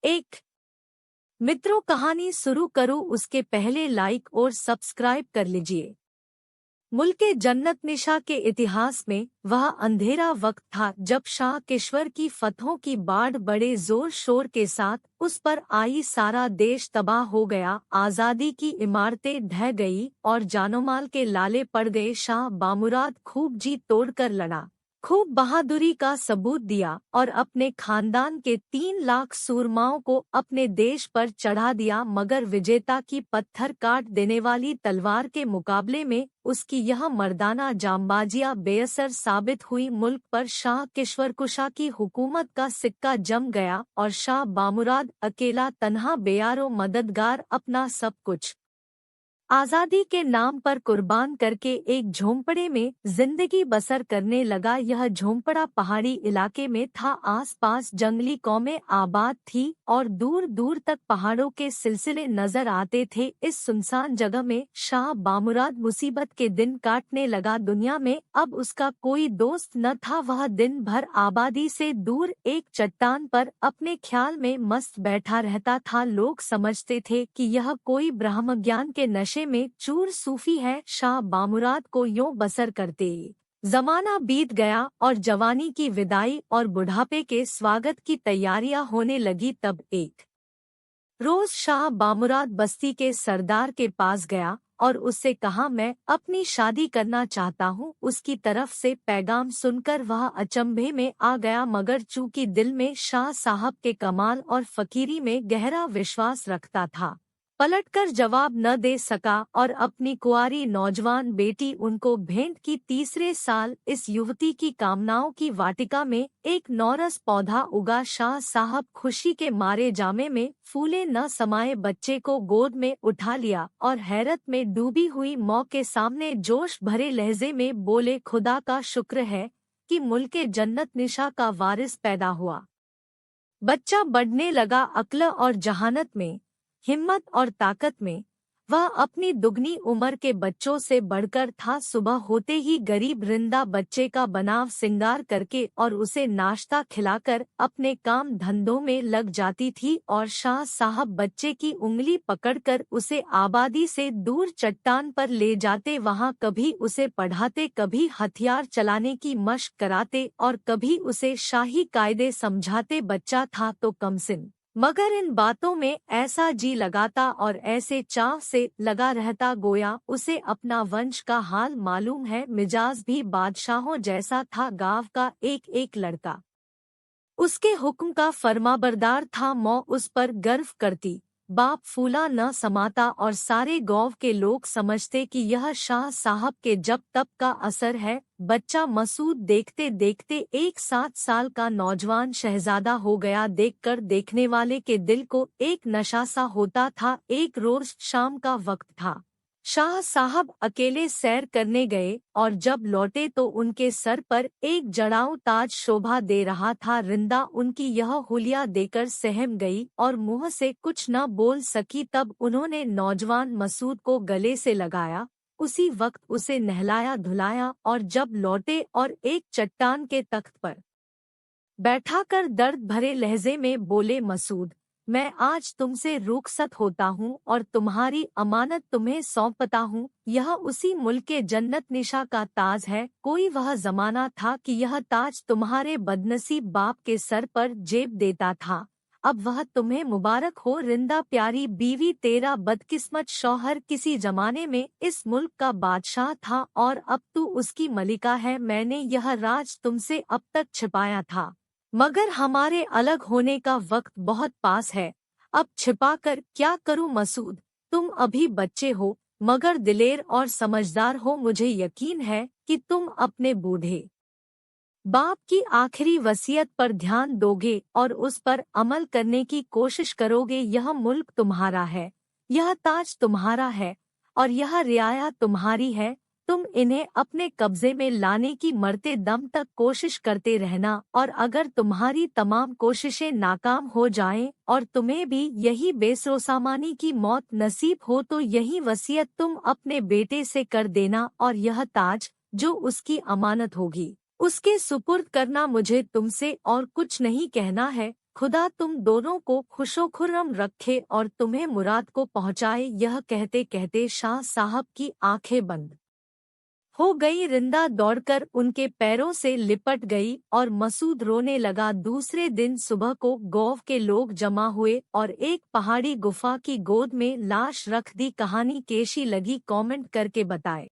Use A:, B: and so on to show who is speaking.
A: एक मित्रों, कहानी शुरू करूं उसके पहले लाइक और सब्सक्राइब कर लीजिए। मुल्के जन्नत निशा के इतिहास में वह अंधेरा वक्त था जब शाह केशवर की फतहों की बाढ़ बड़े जोर शोर के साथ उस पर आई। सारा देश तबाह हो गया, आज़ादी की इमारतें ढह गई और जानोमाल के लाले पड़ गए। शाह बामुराद खूब जी तोड़कर लड़ा, खूब बहादुरी का सबूत दिया और अपने खानदान के 3 लाख सूरमाओं को अपने देश पर चढ़ा दिया। मगर विजेता की पत्थर काट देने वाली तलवार के मुकाबले में उसकी यह मर्दाना जांबाजियां बेअसर साबित हुई। मुल्क पर शाह केशवर कुशा की हुकूमत का सिक्का जम गया और शाह बामुराद अकेला तन्हा बेयारो मददगार अपना सब कुछ आज़ादी के नाम पर कुर्बान करके एक झोंपड़े में जिंदगी बसर करने लगा। यह झोंपड़ा पहाड़ी इलाके में था, आसपास जंगली कौमें आबाद थी और दूर दूर तक पहाड़ों के सिलसिले नजर आते थे। इस सुनसान जगह में शाह बामुराद मुसीबत के दिन काटने लगा। दुनिया में अब उसका कोई दोस्त न था। वह दिन भर आबादी से दूर एक चट्टान पर अपने ख्याल में मस्त बैठा रहता था। लोग समझते थे कि यह कोई ब्रह्म ज्ञान के नशे में चूर सूफी है। शाह बामुराद को यूं बसर करते जमाना बीत गया और जवानी की विदाई और बुढ़ापे के स्वागत की तैयारियां होने लगी। तब एक रोज शाह बामुराद बस्ती के सरदार के पास गया और उससे कहा, मैं अपनी शादी करना चाहता हूँ। उसकी तरफ से पैगाम सुनकर वह अचंभे में आ गया, मगर चूंकि दिल में शाह साहब के कमाल और फकीरी में गहरा विश्वास रखता था, पलटकर जवाब न दे सका और अपनी कुंवारी नौजवान बेटी उनको भेंट की। तीसरे साल इस युवती की कामनाओं की वाटिका में एक नौरस पौधा उगा। शाह साहब खुशी के मारे जामे में फूले न समाये बच्चे को गोद में उठा लिया और हैरत में डूबी हुई मौ के सामने जोश भरे लहजे में बोले, खुदा का शुक्र है कि मुल्के जन्नत निशा का वारिस पैदा हुआ। बच्चा बढ़ने लगा, अक्ल और जहानत में, हिम्मत और ताकत में वह अपनी दुगनी उम्र के बच्चों से बढ़कर था। सुबह होते ही गरीब रिंदा बच्चे का बनाव सिंगार करके और उसे नाश्ता खिलाकर अपने काम धंधों में लग जाती थी और शाह साहब बच्चे की उंगली पकड़कर उसे आबादी से दूर चट्टान पर ले जाते। वहां कभी उसे पढ़ाते, कभी हथियार चलाने की मशक कराते और कभी उसे शाही कायदे समझाते। बच्चा था तो कमसिन, मगर इन बातों में ऐसा जी लगाता और ऐसे चाव से लगा रहता गोया उसे अपना वंश का हाल मालूम है। मिजाज भी बादशाहों जैसा था। गांव का एक एक लड़का उसके हुक्म का फरमाबरदार था। मौ उस पर गर्व करती, बाप फूला न समाता और सारे गांव के लोग समझते कि यह शाह साहब के जब तब का असर है। बच्चा मसूद देखते देखते एक 7 साल का नौजवान शहजादा हो गया। देखकर देखने वाले के दिल को एक नशा सा होता था। एक रोज शाम का वक्त था, शाह साहब अकेले सैर करने गए और जब लौटे तो उनके सर पर एक जड़ाऊ ताज शोभा दे रहा था। रिंदा उनकी यह हुलिया देकर सहम गई और मुंह से कुछ न बोल सकी। तब उन्होंने नौजवान मसूद को गले से लगाया, उसी वक्त उसे नहलाया धुलाया और जब लौटे और एक चट्टान के तख्त पर बैठाकर दर्द भरे लहजे में बोले, मसूद, मैं आज तुमसे रुखसत होता हूँ और तुम्हारी अमानत तुम्हें सौंपता हूँ। यह उसी मुल्के जन्नत निशा का ताज है। कोई वह जमाना था कि यह ताज तुम्हारे बदनसीब बाप के सर पर जेब देता था, अब वह तुम्हें मुबारक हो। रिंदा, प्यारी बीवी, तेरा बदकिस्मत शौहर किसी जमाने में इस मुल्क का बादशाह था और अब तू उसकी मलिका है। मैंने यह राज तुमसे अब तक छिपाया था, मगर हमारे अलग होने का वक्त बहुत पास है, अब छिपाकर क्या करूं। मसूद, तुम अभी बच्चे हो मगर दिलेर और समझदार हो। मुझे यकीन है कि तुम अपने बूढ़े बाप की आखिरी वसीयत पर ध्यान दोगे और उस पर अमल करने की कोशिश करोगे। यह मुल्क तुम्हारा है, यह ताज तुम्हारा है और यह रियाया तुम्हारी है। तुम इन्हें अपने कब्जे में लाने की मरते दम तक कोशिश करते रहना और अगर तुम्हारी तमाम कोशिशें नाकाम हो जाएं और तुम्हें भी यही बेसरोसामानी की मौत नसीब हो तो यही वसीयत तुम अपने बेटे से कर देना और यह ताज जो उसकी अमानत होगी उसके सुपुर्द करना। मुझे तुमसे और कुछ नहीं कहना है, खुदा तुम दोनों को खुशो-खुर्रम रखे और तुम्हें मुराद को पहुँचाए। यह कहते कहते शाह साहब की आंखें बंद हो गई। रिंदा दौड़कर उनके पैरों से लिपट गई और मसूद रोने लगा। दूसरे दिन सुबह को गांव के लोग जमा हुए और एक पहाड़ी गुफा की गोद में लाश रख दी। कहानी कैसी लगी कमेंट करके बताएं।